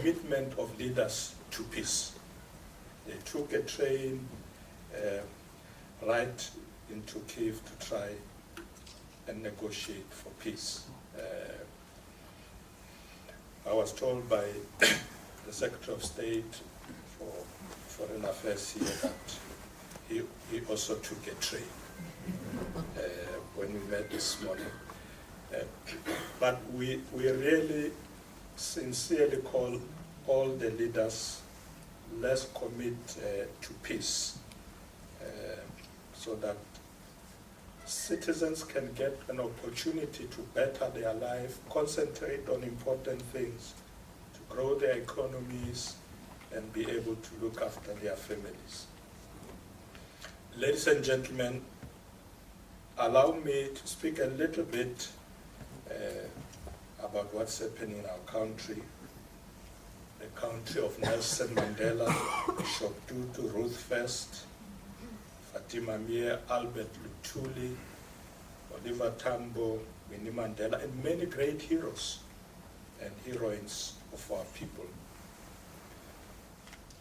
commitment of leaders to peace. They took a train right into Kiev to try and negotiate for peace. I was told by the Secretary of State for Foreign Affairs here that he also took a train when we met this morning. But we really sincerely call all the leaders, let's commit to peace so that citizens can get an opportunity to better their life, concentrate on important things, to grow their economies, and be able to look after their families. Ladies and gentlemen, allow me to speak a little bit about what's happening in our country, the country of Nelson Mandela, Bishop Tutu, Ruth First, Fatima Meer, Albert Luthuli, Oliver Tambo, Winnie Mandela, and many great heroes and heroines of our people.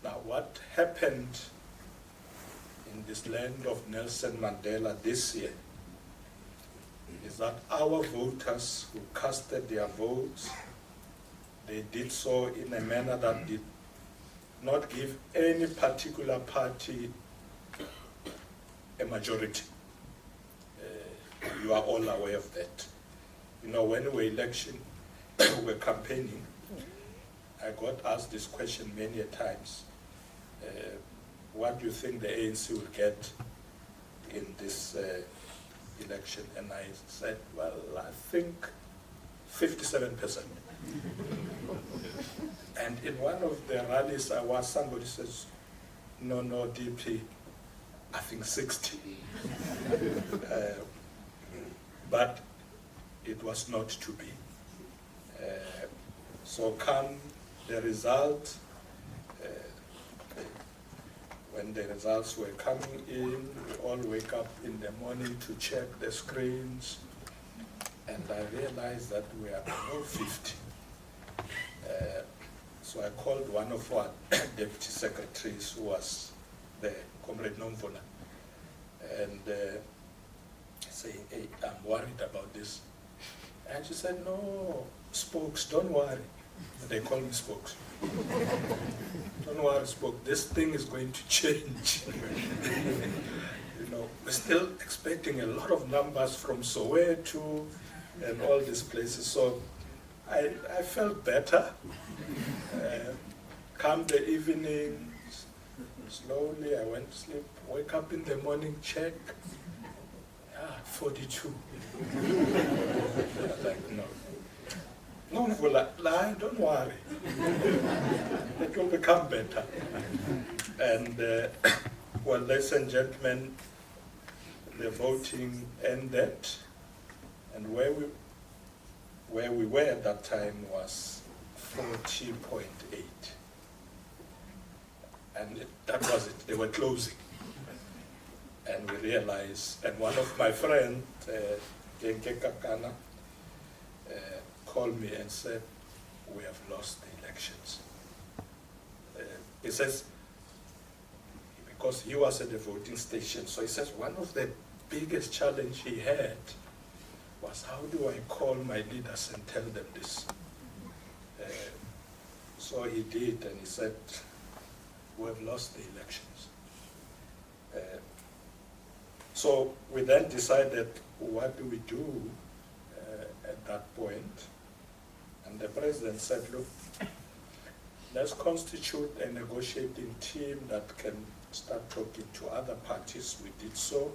Now, what happened in this land of Nelson Mandela this year is that our voters who casted their votes, they did so in a manner that did not give any particular party a majority. You are all aware of that. You know, when we were campaigning, I got asked this question many times. What do you think the ANC will get in this election? And I said, well, I think 57%. And in one of the rallies somebody says, no, DP, I think 60. But it was not to be. So come the result, when the results were coming in, we all wake up in the morning to check the screens, and I realized that we are below 50. So I called one of our deputy secretaries who was there, Comrade Nomvola, and saying, hey, I'm worried about this. And she said, no, Spokes, don't worry. They call me Spokes. Don't worry, Spokes, this thing is going to change. You know, we're still expecting a lot of numbers from Soweto and all these places. So I felt better. Come the evening, slowly I went to sleep, wake up in the morning, check. 42. Like, no, don't worry. It will become better. And, well, ladies and gentlemen, the voting ended, and where we were at that time was 40.8. And that was it. They were closing. And we realized, and one of my friends, Genke Kakana, called me and said, we have lost the elections. He says, because he was at the voting station, so he says one of the biggest challenge he had was, how do I call my leaders and tell them this? So he did, and he said, we have lost the elections. So we then decided, what do we do at that point? And the president said, look, let's constitute a negotiating team that can start talking to other parties. We did so,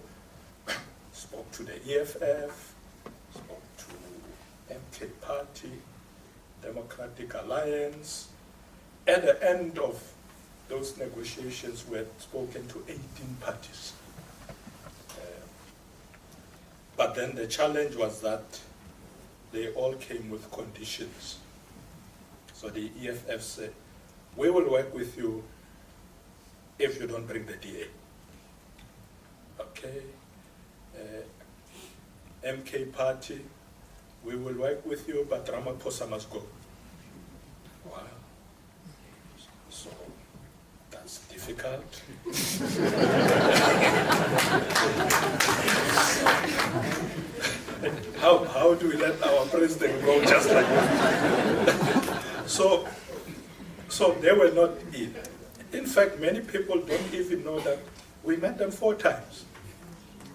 spoke to the EFF, spoke to MK Party, Democratic Alliance. At the end of those negotiations, we had spoken to 18 parties. But then the challenge was that they all came with conditions. So the EFF said, we will work with you if you don't bring the DA. Okay. MK Party, we will work with you, but Ramaphosa must go. Wow. difficult. How do we let our president go just like that? So they were not in. In fact, many people don't even know that we met them 4 times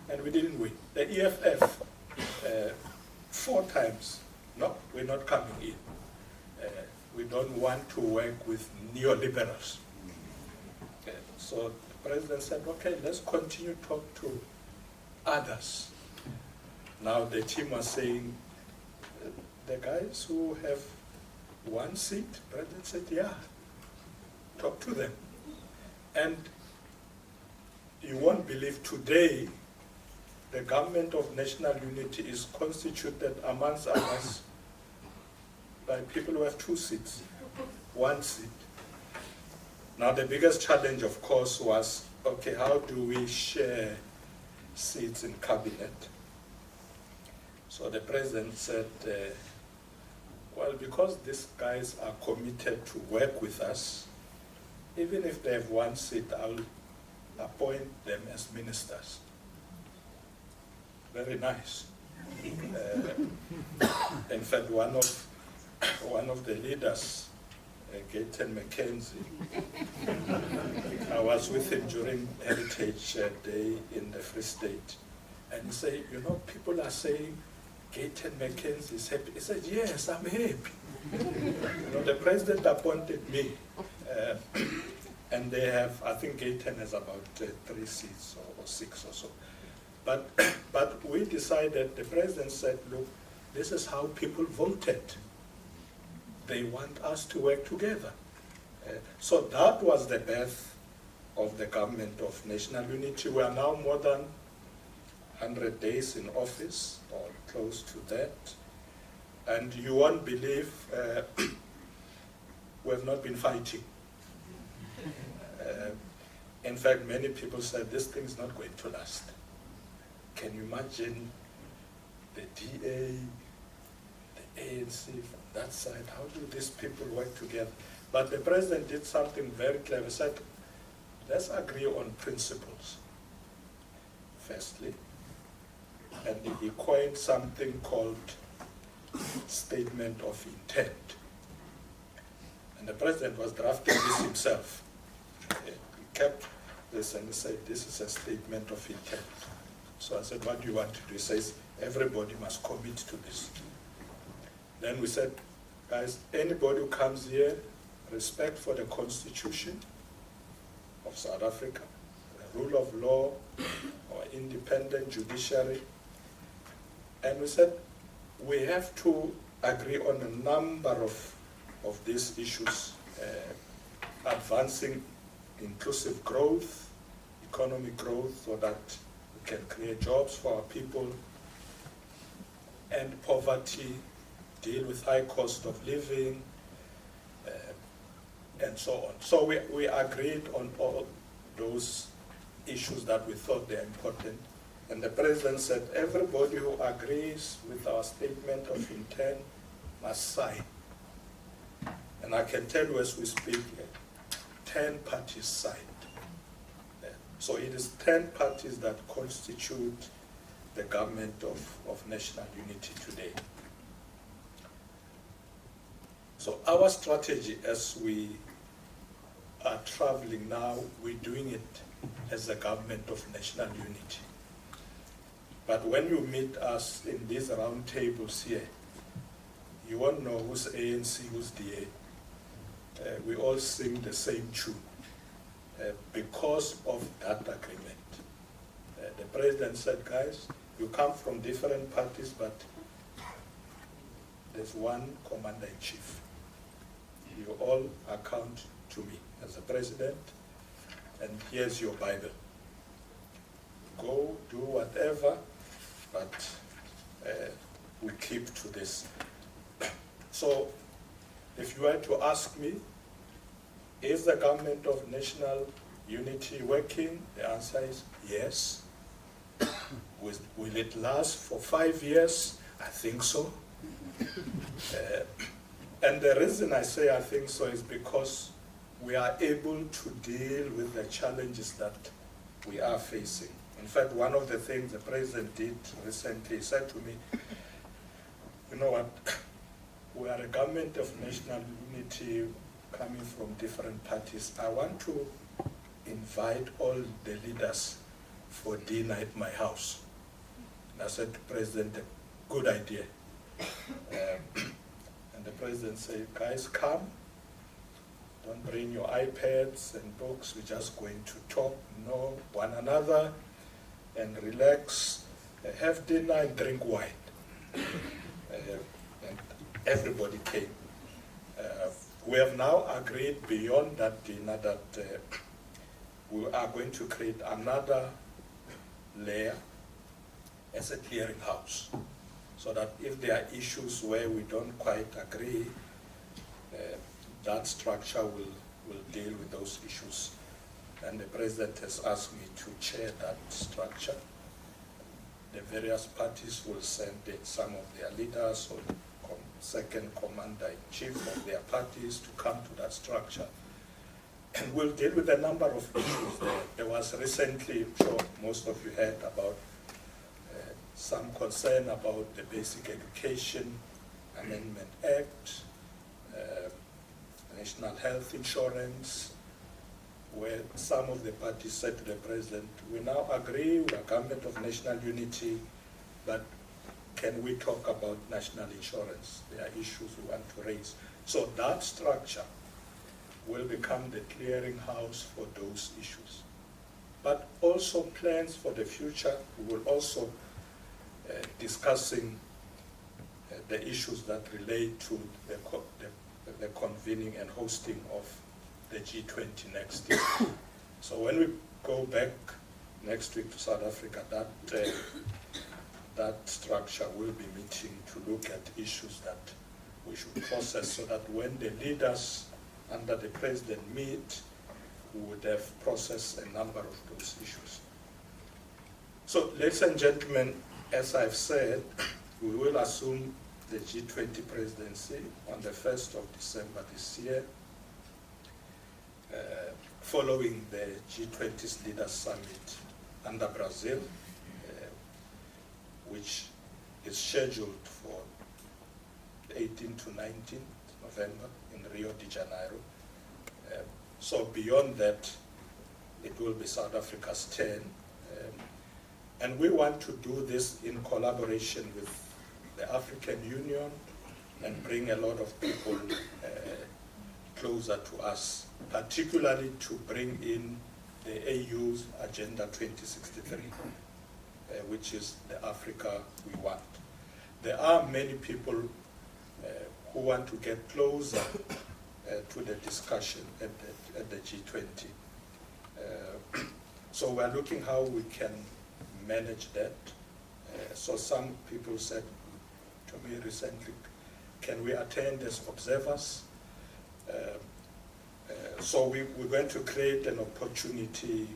and we didn't win. The EFF, 4 times, no, we're not coming in. We don't want to work with neoliberals. So the president said, okay, let's continue to talk to others. Now the team was saying, the guys who have 1 seat, the president said, yeah, talk to them. And you won't believe today, the government of national unity is constituted amongst others by people who have 2 seats, 1 seat. Now the biggest challenge, of course, was, okay, how do we share seats in cabinet? So the president said, well, because these guys are committed to work with us, even if they have 1 seat, I'll appoint them as ministers. Very nice. In fact, one of the leaders, Gayton Mackenzie, I was with him during Heritage Day in the Free State, and he said, you know, people are saying Gayton Mackenzie is happy. He said, yes, I'm happy. You know, the president appointed me, and they have, I think Gayton has about 3 seats or 6 or so. But we decided, the president said, look, this is how people voted. They want us to work together. So that was the birth of the government of national unity. We are now more than 100 days in office, or close to that. And you won't believe we have not been fighting. In fact, many people said this thing is not going to last. Can you imagine the DA, the ANC from that side? How do these people work together? But the president did something very clever. He said, let's agree on principles, firstly. And he coined something called statement of intent. And the president was drafting this himself. He kept this and he said, this is a statement of intent. So I said, what do you want to do? He says, everybody must commit to this. Then we said, guys, anybody who comes here, respect for the Constitution of South Africa, the rule of law, or independent judiciary. And we said, we have to agree on a number of these issues, advancing inclusive growth, economic growth, so that we can create jobs for our people, end poverty, deal with high cost of living, and so on. So we agreed on all those issues that we thought they are important. And the president said, everybody who agrees with our statement of intent must sign. And I can tell you as we speak, 10 parties signed. So it is 10 parties that constitute the government of national unity today. So our strategy as we are traveling now, we're doing it as a government of national unity. But when you meet us in these round tables here, you won't know who's ANC, who's DA. We all sing the same tune because of that agreement. The president said, guys, you come from different parties, but there's one commander-in-chief. You all account to me as a president, and here's your Bible. Go do whatever, but we keep to this. So if you were to ask me, is the government of national unity working? The answer is yes. Will it last for 5 years? I think so. And the reason I say I think so is because we are able to deal with the challenges that we are facing. In fact, one of the things the President did recently, he said to me, you know what, we are a government of national unity coming from different parties. I want to invite all the leaders for dinner at my house. And I said to the President, good idea. And the President said, guys, come. Don't bring your iPads and books. We're just going to talk, know one another, and relax, have dinner and drink wine. And everybody came. We have now agreed beyond that dinner that we are going to create another layer as a clearinghouse, so that if there are issues where we don't quite agree, that structure will deal with those issues. And the President has asked me to chair that structure. The various parties will send some of their leaders or second commander-in-chief of their parties to come to that structure. And we'll deal with a number of issues there. There was recently, I'm sure most of you heard about some concern about the Basic Education Amendment Act, National Health Insurance, where some of the parties said to the President, we now agree, we are government of national unity, but can we talk about national insurance? There are issues we want to raise. So that structure will become the clearinghouse for those issues. But also plans for the future, we will also discussing the issues that relate to the convening and hosting of the G20 next year. So when we go back next week to South Africa, that structure will be meeting to look at issues that we should process, so that when the leaders under the President meet, we would have processed a number of those issues. So, ladies and gentlemen, as I've said, we will assume the G20 presidency on the 1st of December this year, following the G20's Leaders Summit under Brazil, which is scheduled for 18th to 19th November in Rio de Janeiro. So beyond that, it will be South Africa's turn. And we want to do this in collaboration with the African Union and bring a lot of people closer to us, particularly to bring in the AU's Agenda 2063, which is the Africa we want. There are many people who want to get closer to the discussion at the G20. So we're looking how we can manage that. So some people said to me recently, can we attend as observers? So we're going to create an opportunity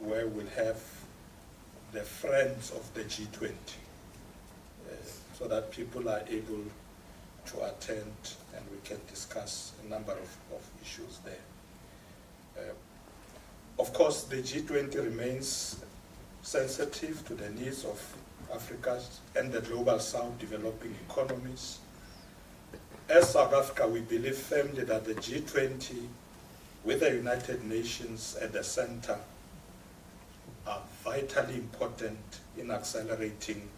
where we'll have the friends of the G20, so that people are able to attend and we can discuss a number of issues there. Of course, the G20 remains sensitive to the needs of Africa and the Global South developing economies. As South Africa, we believe firmly that the G20, with the United Nations at the center, are vitally important in accelerating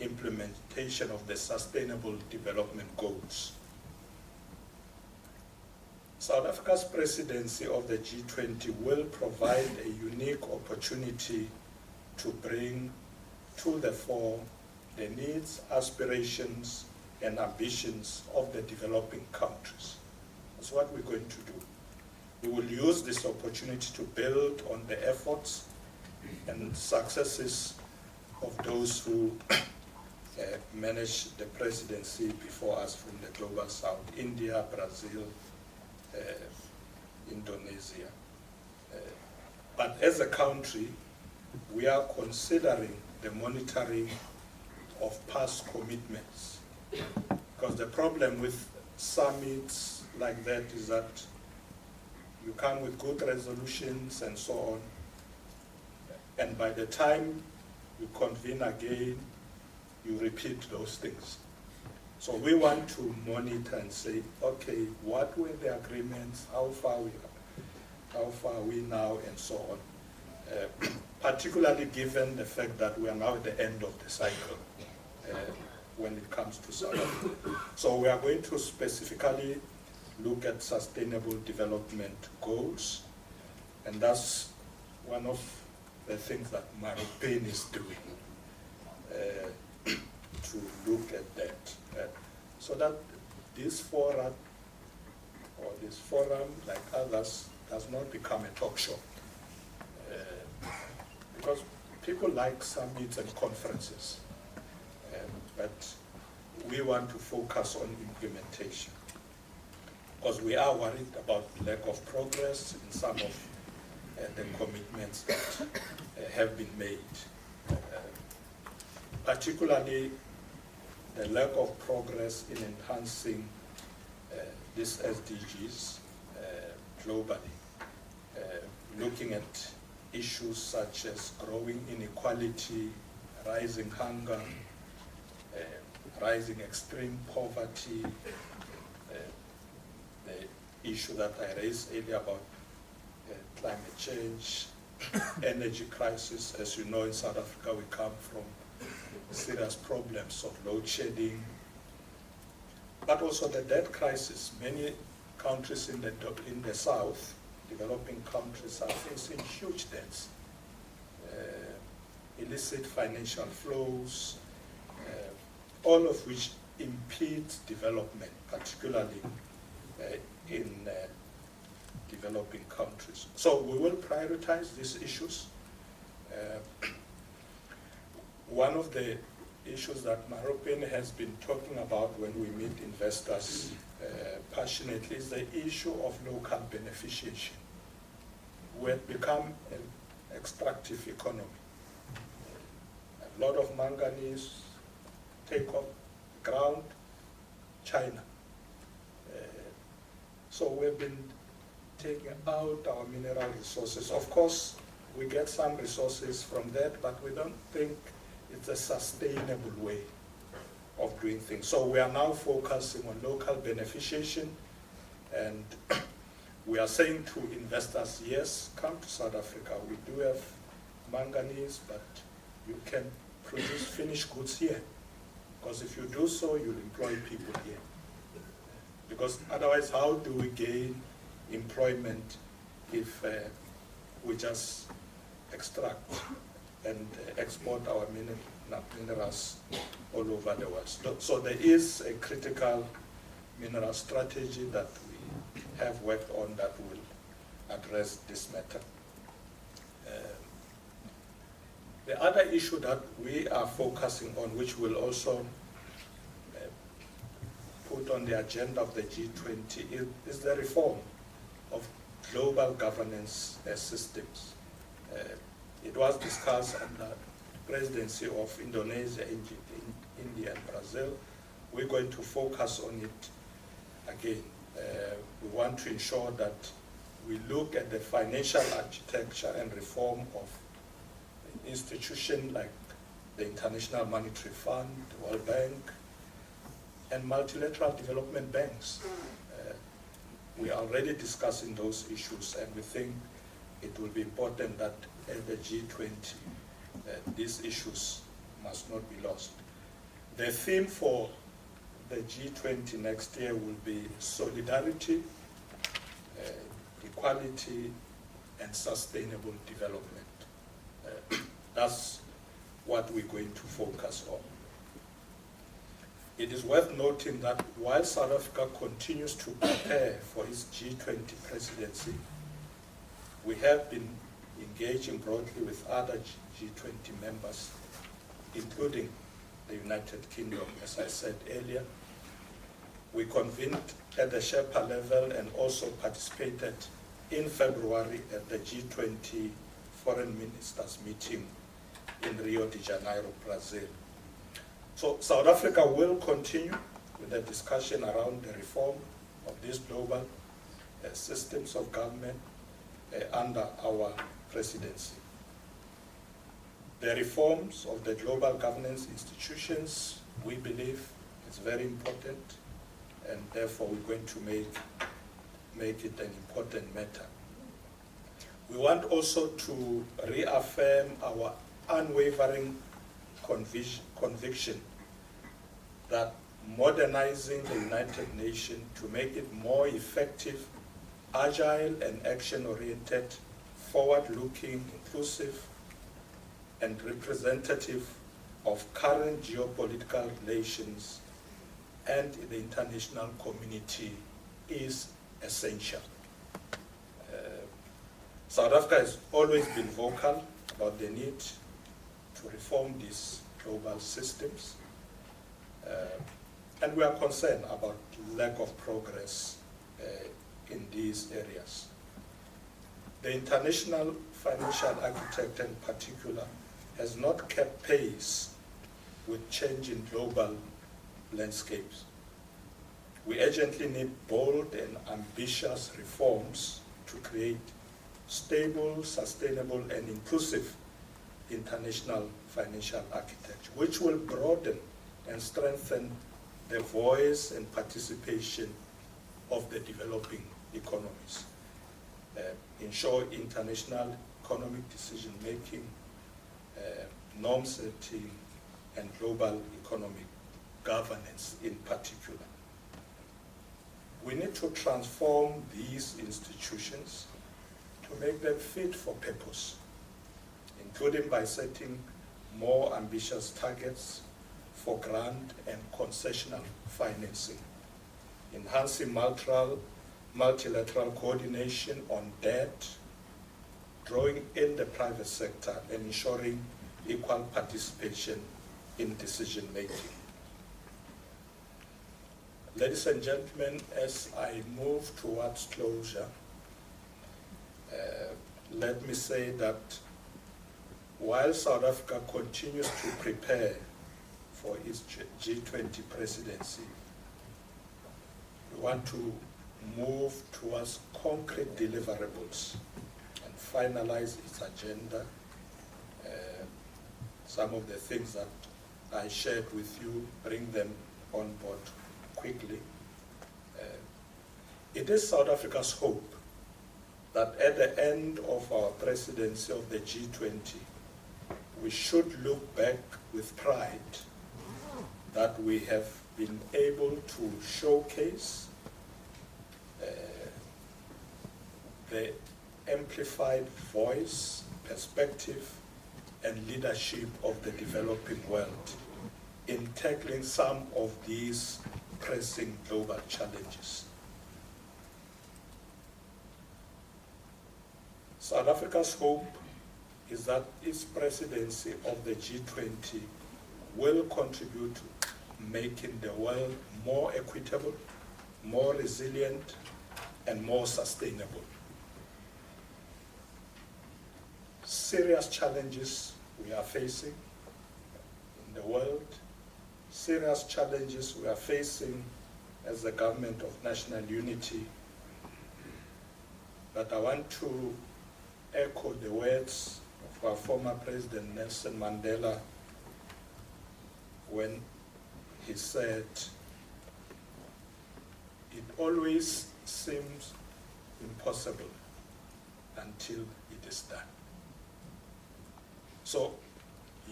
implementation of the Sustainable Development Goals. South Africa's presidency of the G20 will provide a unique opportunity to bring to the fore the needs, aspirations, and ambitions of the developing countries. That's what we're going to do. We will use this opportunity to build on the efforts and successes of those who managed the presidency before us from the Global South: India, Brazil, Indonesia. But as a country, we are considering the monitoring of past commitments, because the problem with summits like that is that you come with good resolutions and so on, and by the time you convene again, you repeat those things. So we want to monitor and say, okay, what were the agreements, how far are we now, and so on. Particularly given the fact that we are now at the end of the cycle when it comes to South Africa. So we are going to specifically look at sustainable development goals, and that's one of the things that Maropene is doing, to look at that. So that this forum, like others, does not become a talk show. Because people like summits and conferences, but we want to focus on implementation. Because we are worried about lack of progress in some of the commitments that have been made. Particularly the lack of progress in enhancing these SDGs globally, looking at issues such as growing inequality, rising hunger, rising extreme poverty, the issue that I raised earlier about climate change, energy crisis. As you know, in South Africa we come from serious problems of load shedding, but also the debt crisis. Many countries in the south, developing countries, are facing huge debts, illicit financial flows, all of which impedes development, particularly in developing countries. So we will prioritize these issues. One of the issues that Maropene has been talking about when we meet investors passionately is the issue of local beneficiation. We have become an extractive economy. A lot of manganese take off ground, China. So we've been taking out our mineral resources. Of course, we get some resources from that, but we don't think it's a sustainable way of doing things. So we are now focusing on local beneficiation, and we are saying to investors, yes, come to South Africa. We do have manganese, but you can produce finished goods here. Because if you do so, you'll employ people here. Because otherwise, how do we gain employment if we just extract and export our minerals all over the world? So there is a critical mineral strategy that we have worked on that will address this matter. The other issue that we are focusing on, which will also put on the agenda of the G20, is the reform of global governance systems. It was discussed under the presidency of Indonesia, India, and Brazil. We're going to focus on it again. We want to ensure that we look at the financial architecture and reform of an institution like the International Monetary Fund, the World Bank, and multilateral development banks. We are already discussing those issues, and we think it will be important that at the G20, these issues must not be lost. The theme for the G20 next year will be solidarity, equality, and sustainable development. That's what we're going to focus on. It is worth noting that while South Africa continues to prepare for its G20 presidency, we have been engaging broadly with other G20 members, including the United Kingdom, as I said earlier. We convened at the Sherpa level and also participated in February at the G20 Foreign Ministers meeting in Rio de Janeiro, Brazil. So South Africa will continue with the discussion around the reform of these global systems of government under our presidency. The reforms of the global governance institutions, we believe, is very important, and therefore we're going to make it an important matter. We want also to reaffirm our unwavering conviction that modernizing the United Nations to make it more effective, agile and action-oriented, forward-looking, inclusive, and representative of current geopolitical relations and the international community is essential. South Africa has always been vocal about the need to reform these global systems, and we are concerned about lack of progress in these areas. The international financial architecture in particular has not kept pace with changing global landscapes. We urgently need bold and ambitious reforms to create stable, sustainable, and inclusive international financial architecture, which will broaden and strengthen the voice and participation of the developing economies, ensure international economic decision-making, norm setting, and global economic governance in particular. We need to transform these institutions to make them fit for purpose, including by setting more ambitious targets for grant and concessional financing, enhancing multilateral coordination on debt, drawing in the private sector, and ensuring equal participation in decision-making. Ladies and gentlemen, as I move towards closure, let me say that while South Africa continues to prepare for its G20 presidency, we want to move towards concrete deliverables and finalize its agenda. Some of the things that I shared with you, bring them on board quickly. It is South Africa's hope that at the end of our presidency of the G20, we should look back with pride that we have been able to showcase the amplified voice, perspective, and leadership of the developing world in tackling some of these pressing global challenges. South Africa's hope is that its presidency of the G20 will contribute to making the world more equitable, more resilient, and more sustainable. Serious challenges we are facing in the world, serious challenges we are facing as the government of national unity. But I want to echo the words of our former President Nelson Mandela when he said, "It always seems impossible until it is done." So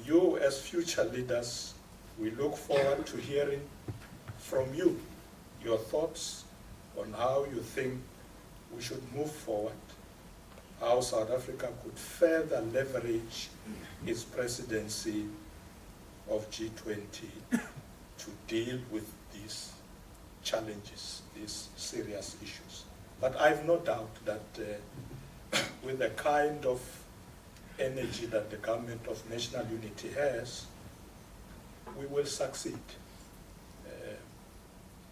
you as future leaders, we look forward to hearing from you your thoughts on how you think we should move forward, how South Africa could further leverage its presidency of G20 to deal with these challenges, these serious issues. But I have no doubt that with the kind of energy that the government of national unity has, we will succeed.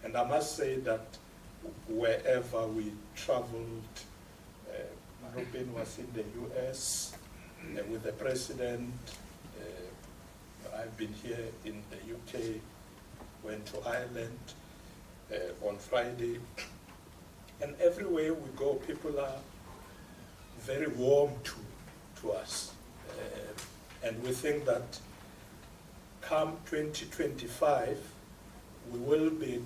And I must say that wherever we traveled, Maropene was in the US with the president. I've been here in the UK, went to Ireland on Friday. And everywhere we go, people are very warm to us. And we think that come 2025, we will be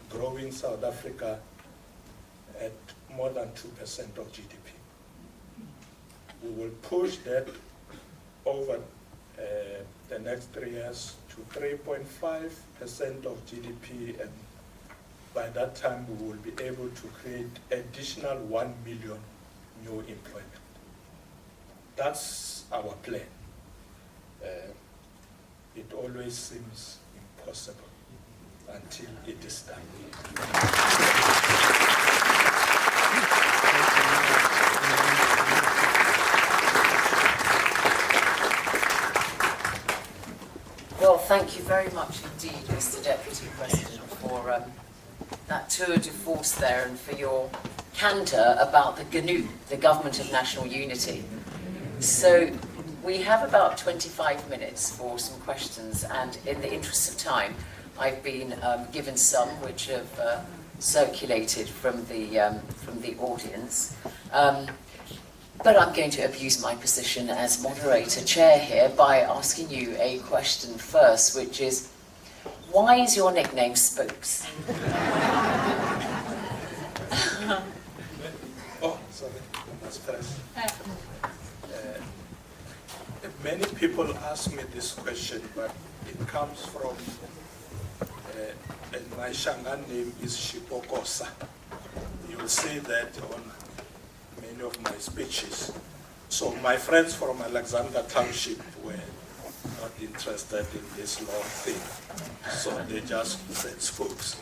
growing South Africa at more than 2% of GDP. We will push that over the next 3 years to 3.5% of GDP, and by that time we will be able to create additional 1 million new employment. That's our plan. It always seems impossible until it is done. Well, thank you very much indeed, Mr. Deputy President, for that tour de force there and for your candour about the GNU, the Government of National Unity. So we have about 25 minutes for some questions, and in the interest of time, I've been given some which have circulated from the audience. But I'm going to abuse my position as moderator chair here by asking you a question first, which is, why is your nickname Spokes? Oh, sorry, that's fresh. Many people ask me this question, but it comes from, and my Shangan name is Shipokosa. You'll see that on many of my speeches. So my friends from Alexander Township were not interested in this long thing, so they just said Spokes.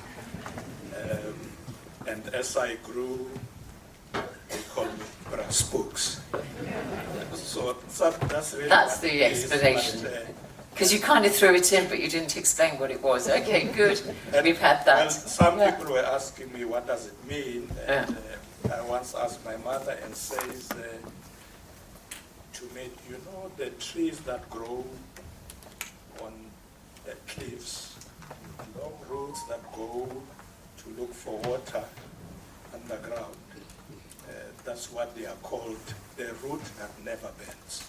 And as I grew, they called me Bra Spokes. So that's really the explanation. Because you kind of threw it in, but you didn't explain what it was. Okay, good. We've had that. Well, some people were asking me, what does it mean? And, I once asked my mother, and says to me, you know the trees that grow on the cliffs, long roads that go to look for water underground, that's what they are called, the root that never bends.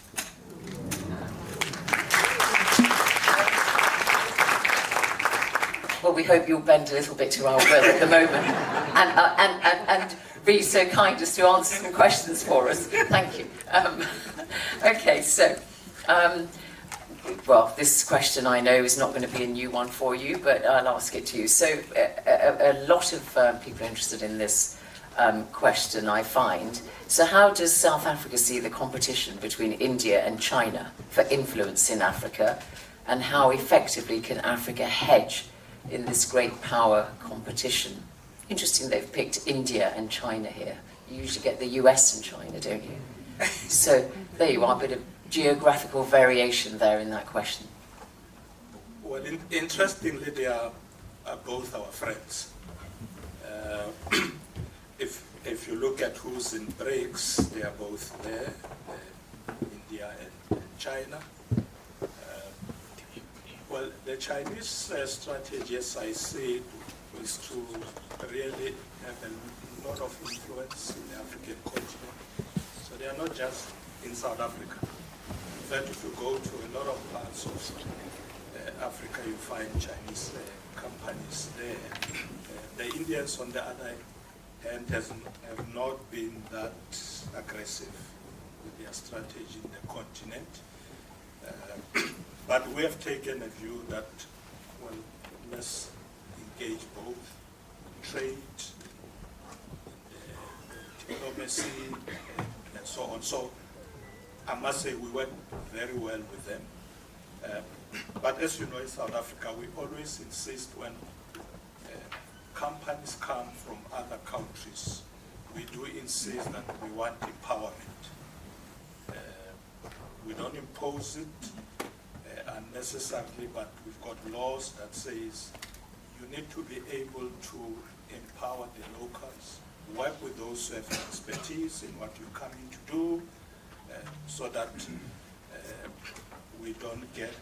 Well, we hope you'll bend a little bit to our will at the moment, and be so kind as to answer some questions for us. Thank you. Okay, so, well, this question I know is not going to be a new one for you, but I'll ask it to you. So, a lot of people are interested in this question, I find. So how does South Africa see the competition between India and China for influence in Africa, and how effectively can Africa hedge in this great power competition? Interesting they've picked India and China here. You usually get the US and China, don't you? So there you are, a bit of geographical variation there in that question. Well, interestingly, they are both our friends. If you look at who's in BRICS, they are both there, India and China. Well, the Chinese strategy, as I said, is to really have a lot of influence in the African continent. So they are not just in South Africa. In fact, if you go to a lot of parts of Africa, you find Chinese companies there. The Indians, on the other hand, have not been that aggressive with their strategy in the continent. But we have taken a view that, well, let's engage both trade, diplomacy, and so on. So I must say we work very well with them. But as you know, in South Africa, we always insist when companies come from other countries, we do insist that we want empowerment. We don't impose it unnecessarily, but we've got laws that says you need to be able to empower the locals, work with those who have expertise in what you're coming to do, so that we don't get